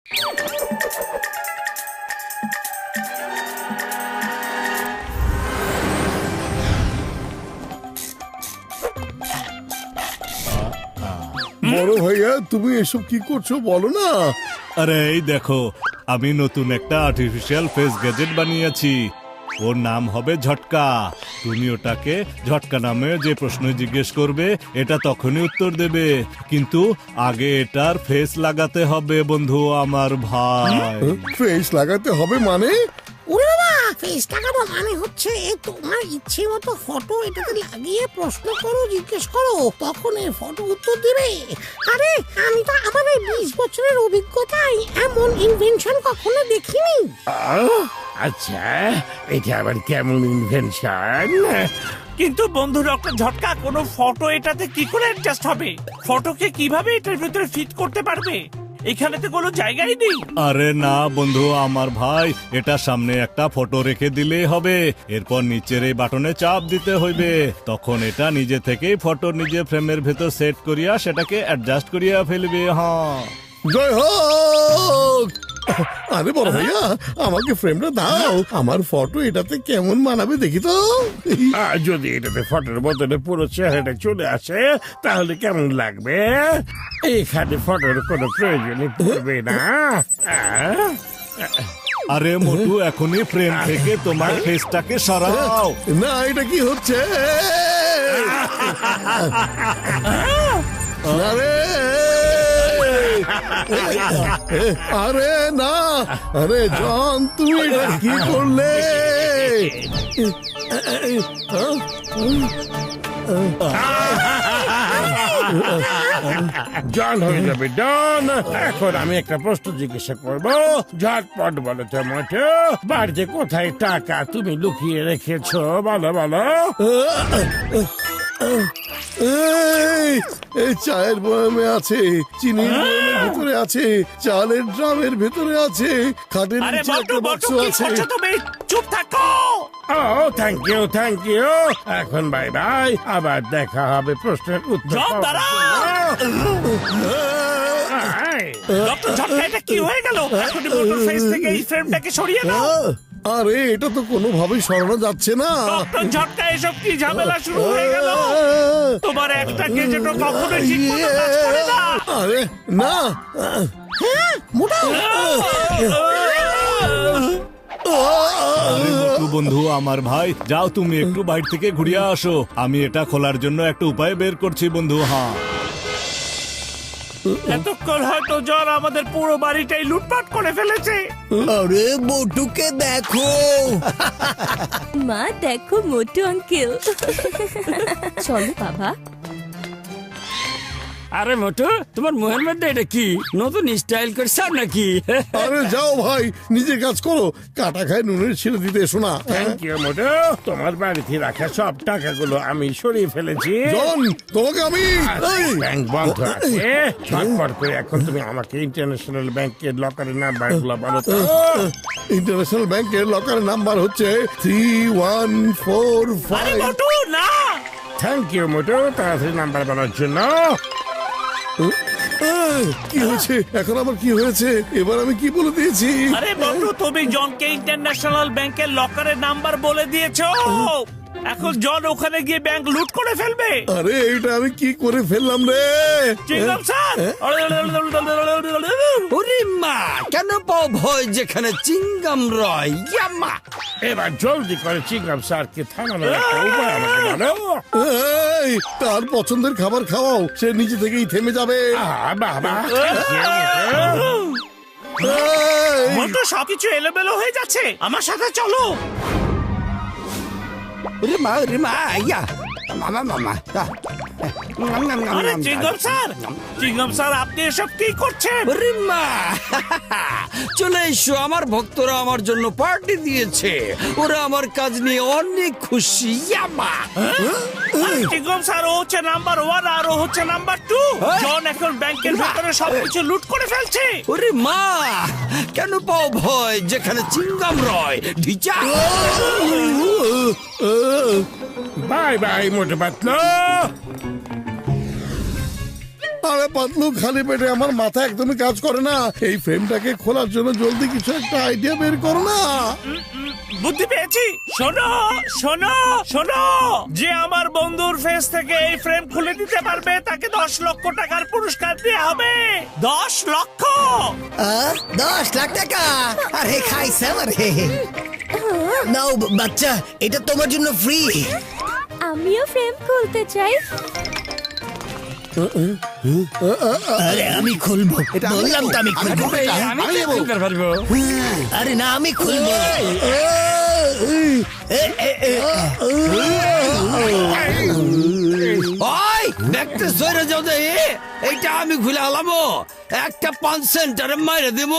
বড় ভাইয়া, তুমি এসব কি করছো বলো না। আরে এই দেখো, আমি নতুন একটা আর্টিফিশিয়াল ফেস গ্যাজেট বানিয়েছি। ওর নাম হবে ঝটকা। তুমি ওটাকে ঝটকা নামে যে প্রশ্ন জিজ্ঞেস করবে এটা তখনই উত্তর দেবে, কিন্তু আগে এটার ফেস লাগাতে হবে বন্ধু আমার ভাই। ফেস লাগাতে হবে মানে? ওরে বাবা, ফেস লাগানো মানে হচ্ছে তোমার ইচ্ছে মতো ফটো এটাতে লাগিয়ে প্রশ্ন করো, জিজ্ঞেস করো, তখন এই ফটো উত্তর দিবে। আরে আমি তো আমার এই 20 বছরের অভিজ্ঞতায় এমন ইনভেনশন কখনো দেখিনি। আচ্ছা, এটা আবার কেমন ইনভেনশন? কিন্তু বন্ধু ডক্টর ঝটকা, কোনো ফটো এটাতে কি করে অ্যাডজাস্ট হবে? ফটোকে কিভাবে এটার ভিতরে ফিট করতে পারবে? এখানে তো কোনো জায়গাই নেই। আরে না বন্ধু আমার ভাই, এটা সামনে একটা ফটো রেখে দিলেই হবে। এরপর নিচের এই বাটনে চাপ দিতে হইবে, তখন এটা নিজে থেকেই ফটো নিজে ফ্রেমের ভেতর সেট করিয়া সেটাকে অ্যাডজাস্ট করিয়া ফেলবে। হ্যাঁ, জয় হোক। আরে বড় ভাইয়া, আমাকে ফ্রেমটা দাও, আমার ফটো এটাতে কেমন মানাবে দেখি তো। যদি এটাতে ফটোর বদলে পুরো চেহারাটা চলে আসে তাহলে কেমন লাগবে? এখানে ফটোর কোনো প্রয়োজনই পড়বে না। আরে মোটু, এখনই ফ্রেম থেকে তোমার ফেসটাকে সরাও। না, এটা কি হচ্ছে? আরে আরে না, আরে জন, তুমি এটা কি করলে? জন হয়ে যাবে ডন। এখন আমি একটা প্রশ্ন জিজ্ঞাসা করবো, ঝটপট বলো তো মোটু, বাড়িতে কোথায় টাকা তুমি লুকিয়ে রেখেছো? বলো বলো। এই চায়ের বয়ামে আছে, চিনির বয়ামের ভিতরে আছে, চালের ড্রামের ভিতরে আছে, খাটের আরে নিচে একটা বটু বাক্স বটু, কি আছে। করছো তুমি? চুপ থাকো। ও থ্যাংক ইউ, থ্যাংক ইউ। এখন বাই বাই, আবার দেখা হবে প্রশ্নের উত্তর জন, পাওয়ার দাঁড়াও। জন্য। ডক্টর ঝটকা, এটা কি হয়ে গেল? এখন মোটর ফেস থেকে এই ফ্রেমটাকে সরিয়ে দাও। আরে এটা তো কোনোভাবেই সরানো যাচ্ছে না। ডক্টর ঝটকা, এসব কি ঝামেলা শুরু হয়ে গেল? তোমার একটা গেজেটও কখনোই ঠিক মতো কাজ করে না। আরে না, আরে মোটু বন্ধু আমার ভাই, যাও তুমি একটু বাইরে থেকে ঘুরিয়ে আসো, আমি এটা খোলার জন্য একটা উপায় বের করছি বন্ধু। হ্যাঁ, এতক্ষণ হয়তো জন আমাদের পুরো বাড়িটাই লুটপাট করে ফেলেছে। আরে মোটুকে দেখো। মা দেখো মোটু আঙ্কেল। চলো বাবা। আরে মোটু, তোমার মুখের মধ্যে এটা কি নতুন স্টাইল করছো নাকি? আরে যাও ভাই, নিজের কাজ করো, কাটা খায় নুনের ছেড়ে দিতে এসো না। থ্যাংক ইউ মোটু, তোমার বাড়িতে রাখা সব টাকাগুলো আমি সরিয়ে ফেলেছি। জন, তোমাকে আমি ব্যাংক বন্ধ আছে, ঝটপট করে এখন তুমি আমাকে ইন্টারন্যাশনাল ব্যাংকের লকারের নাম্বারগুলো বলো তো। ইন্টারন্যাশনাল ব্যাংকের লকারের নাম্বার হচ্ছে 3145। আরে মোটু না। থ্যাংক ইউ মোটু, তাড়াতাড়ি নাম্বার বলার জন্য। কি হয়েছে এখন? আবার কি হয়েছে? এবার আমি কি বলে দিয়েছি? আরে মোটু, তুমি জনকে ইন্টারন্যাশনাল ব্যাংকের লকারের নাম্বার বলে দিয়েছো। এখন জন ওখানে গিয়ে ব্যাংক লুট করে ফেলবে। আরে এটা আমি কি করে ফেললাম রে? চিংগাম স্যার। ওরে মা, কেন পাও ভয় যেখানে চিংগাম রয়? ইয়াম্মা! এবার জলদি করে চিংগাম স্যারকে থামানোর একটা উপায় আমাকে বলো। এই, তার পছন্দের খাবার খাওয়াও, সে নিজে থেকেই থেমে যাবে। বাবা, এই, মোটু, সবকিছু এলোমেলো হয়ে যাচ্ছে, আমার সাথে চলো। ওরে মা, ওরে মা, ইয়া! মামা মামা। আরে চিংগাম স্যার, চিংগাম স্যার, আপনি এসব কি করছেন? ওরে মা! চলে এসো, আমার ভক্তরা আমার জন্য পার্টি দিয়েছে, ওরা আমার কাজ নিয়ে অনেক খুশি। ইয়াম্মা! চিংগাম স্যার, ও হচ্ছে নাম্বার 1 আর ও হচ্ছে নাম্বার 2। জন এখন ব্যাংকের ভিতরে সবকিছু লুট করে ফেলছে। ওরে মা, কেন পাও ভয় যেখানে চিংগাম রয়? ঢিচা! Bye bye Motu Patlu. আরে পাতলু, খালি পেটে আমার মাথা একদমই কাজ করে না। এই ফ্রেমটাকে খোলার জন্য জলদি কিছু একটা আইডিয়া বের করো না। বুদ্ধি পেয়েছি। শোনো শোনো শোনো, যে আমার বন্ধুর ফেস থেকে এই ফ্রেম খুলে দিতে পারবে তাকে 10 লক্ষ টাকার পুরস্কার দেওয়া হবে। 10 লক্ষ। 10 লাখ টাকা? আরে খাইছে আমারে। নাও বাচ্চা, এটা তোমার জন্য ফ্রি। আমিও ফ্রেম খুলতে চাই। আরে আমি খুলবো, বললাম তো আমি খুলবো। আরে না, আমি খুলবো। ওই দেখতে সরে যাও দে, এইটা আমি খুলে আলামো। একটা 5 সেন্টারে মাইরে দেব,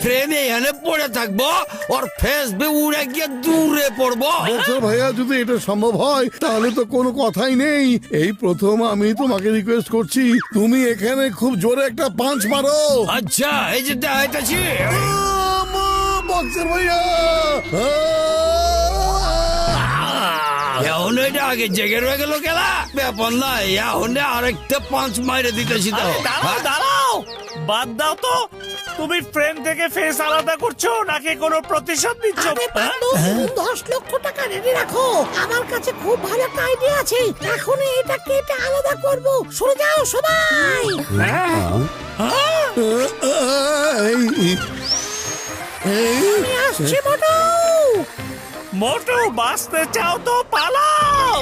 ফ্রেমে এখানে পড়ে থাকবো, ওর ফেস বে উড়ে গিয়ে দূরে পড়বো। বলছো ভাইয়া, যদি এটা সম্ভব হয় তাহলে তো কোনো কথাই নেই। এই প্রথম আমি তোমাকে রিকোয়েস্ট করছি, তুমি এখানে খুব জোরে একটা পাঁচ মারো। আচ্ছা, এই যে দেখাইতেছি। বক্সের ভাইয়া, এখন এটা আগে জেগে রয়ে গেল খেলা, ব্যাপার না। এখন আরেকটা 5 মাইরে দিতেছি তো। দাঁড়াও দাঁড়াও, বাদ দাও তো। তুমি ফ্রেম থেকে ফেস আলাদা করছো নাকি কোনো প্রতিশোধ নিচ্ছ? আরে পাতলু, 10 লক্ষ টাকা রেডি রাখো। আমার কাছে খুব ভালো একটা আইডিয়া আছে। এখনই এটা কেটে আলাদা করব। সরে যাও সবাই। আমি আসছি মোটু। মোটু, বাঁচতে চাও তো পালাও।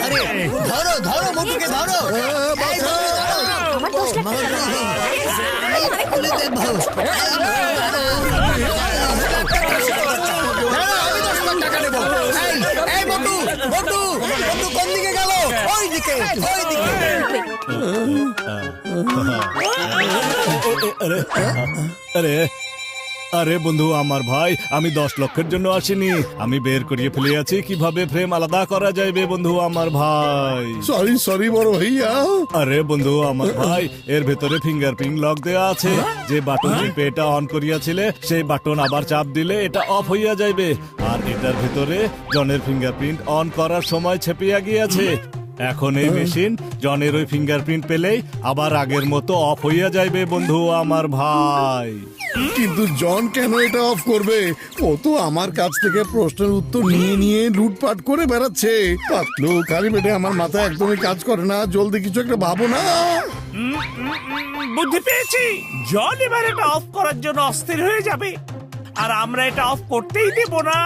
আরে ধরো ধরো, মোটুকে ধরো। এই ধরো, ধরো। আমার 10 লাখ টাকা আমি খুলে দেবো। আমি 10 লাখ টাকা নেবো। এই মোটু, মোটু, মোটু কোন দিকে গেল? ওই দিকে, ওই দিকে। আরে আরে বন্ধু, আমার ভাই, আমি 10 লক্ষের জন্য আসিনি। আমি বের করিয়ে ফেলে আছি কিভাবে ফ্রেম আলাদা করা যাবে বন্ধু আমার ভাই। সরি সরি বড় ভাইয়া। আরে বন্ধু আমার ভাই, এর ভেতরে ফিঙ্গারপ্রিন্ট লক দেওয়া আছে। যে বাটন টিপে এটা অন করিয়াছিলে, সেই বাটন আবার চাপ দিলে এটা অফ হইয়া যাইবে। আর এটার ভেতরে জনের ফিঙ্গারপ্রিন্ট অন করার সময় ছেপিয়া গিয়েছে। এখন এই মেশিন জনের ওই ফিঙ্গারপ্রিন্ট পেলেই আবার আগের মতো অফ হইয়া যাইবে বন্ধু আমার ভাই। কিন্তু জন কেন এটা অফ করবে? ও তো আমার কাছ থেকে প্রশ্নের উত্তর নিয়ে নিয়ে লুটপাট করে বেড়াচ্ছে। পাতলু, খালি পেটে আমার মাথা একদমই কাজ করে না। জলদি কিছু একটা ভাবো না। বুদ্ধি পেয়েছি। জন এবার এটা অফ করার জন্য অস্থির হয়ে যাবে, আর আমরা এটা অফ করতেই দেব না।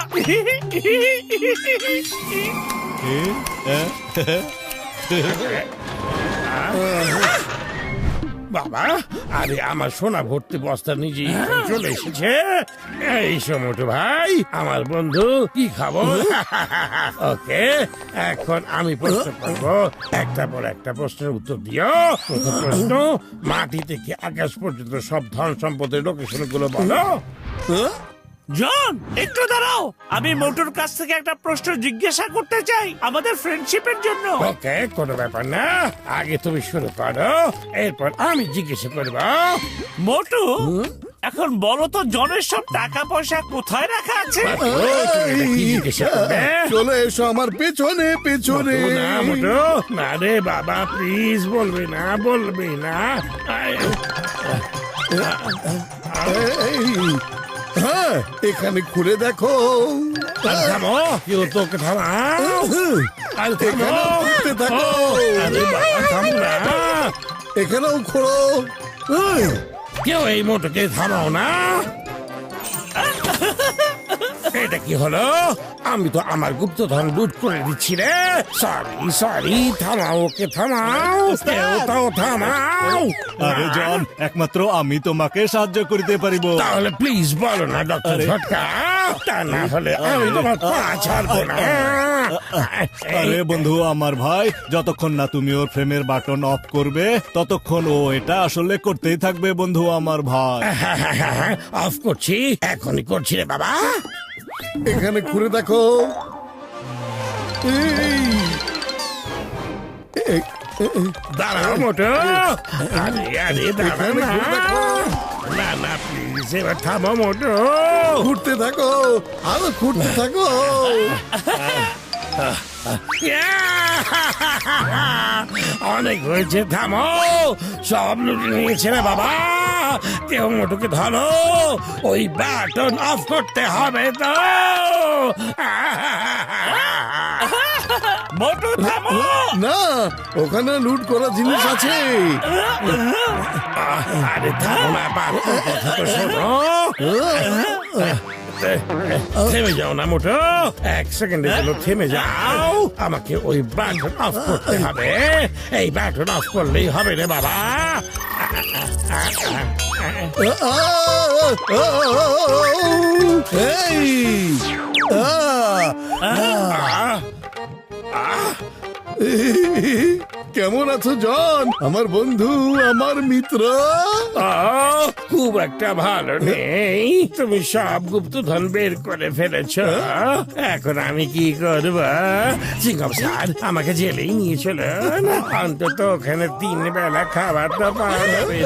বাবা, আরে আমার সোনা ভর্তি বস্তা নিজে চলে এসেছে। এই সমুদ্র ভাই, আমার বন্ধু, কি খাবো? ওকে, এখন আমি প্রশ্ন করবো, একটা পর একটা প্রশ্নের উত্তর দিও। প্রথম প্রশ্ন, মাটি থেকে আকাশ পর্যন্ত সব ধন সম্পদের লোকেশন গুলো বলো। জন, একটু দাঁড়াও। আমি মোটুর কাছ থেকে একটা প্রশ্ন জিজ্ঞাসা করতে চাই আমাদের ফ্রেন্ডশিপের জন্য। ওকে, কোনো ব্যাপার না। আগে তুমি শুরু করো, এরপর আমি জিজ্ঞাসা করবো। মোটু, এখন বলো তো, জনের সব টাকা পয়সা কোথায় রাখা আছে? কি জিজ্ঞাসা করবে? চলে এসো আমার পেছনে পেছনে। না মোটু, না রে বাবা, প্লিজ বলবি না, বলবি না। এই, হ্যাঁ, এখানে খুলে দেখো। থামো, কেউ তোকে থামাও। আর এখানেও থামো। খুলতে থাকো। আরে বাবা, থামো না। এখানেও খোলো। কেউ এই মোটুকে থামাও না। এটা কি হলো? আমি তো আমার গুপ্তধন লুট করে দিচ্ছি রে। সরি সরি, থামাও, ওকে থামাও, কেউ তাও থামাও। আরে জন, একমাত্র আমি তোমাকে সাহায্য করিতে পারিব। তাহলে প্লিজ বলো না ডক্টর ঝটকা, তা না হলে আমি তোমার পা ছাড়বো না। আরে বন্ধু আমার ভাই, যতক্ষণ না তুমি ওর ফ্রেমের বাটন অফ করবে ততক্ষণ ও এটা আসলে করতেই থাকবে বন্ধু আমার ভাই। অফ করছি, এখনই করছি রে বাবা। এখানে খুলে দেখো। দাঁড়াও মোটো। আরে আরে দাঁড়াও এখানে না। খুলে দেখো। না না, প্লিজ এবার থামো মোটো। ঘুরতে থাকো, আরো ঘুরতে থাকো। অনেক হয়েছে, থামো। সব লুটে নিয়েছে না বাবা। কেউ মোটুকে ধরো, ওই বাটন অফ করতে হবে তো। মোটু থামো। না, ওখানে লুট করা জিনিস আছে। আরে থামো না, বাটন কথা তো শোনো। থেমে যাও না মোটো, 1 সেকেন্ডের জন্য থেমে যাও। আমাকে ওই বাটন অফ করতে হবে। এই বাটন অফ করলেই হবে রে বাবা। কেমন আছো জন, আমার বন্ধু, আমার মিত্র? খুব একটা ভালো নেই। তুমি সব গুপ্তধন বের করে ফেলেছ। এখন আমি কি করব? সিংহম স্যার আমাকে জেলেই নিয়ে চলুন। অন্তত ওখানে 3 বেলা খাবার তো পাওয়া যাবে।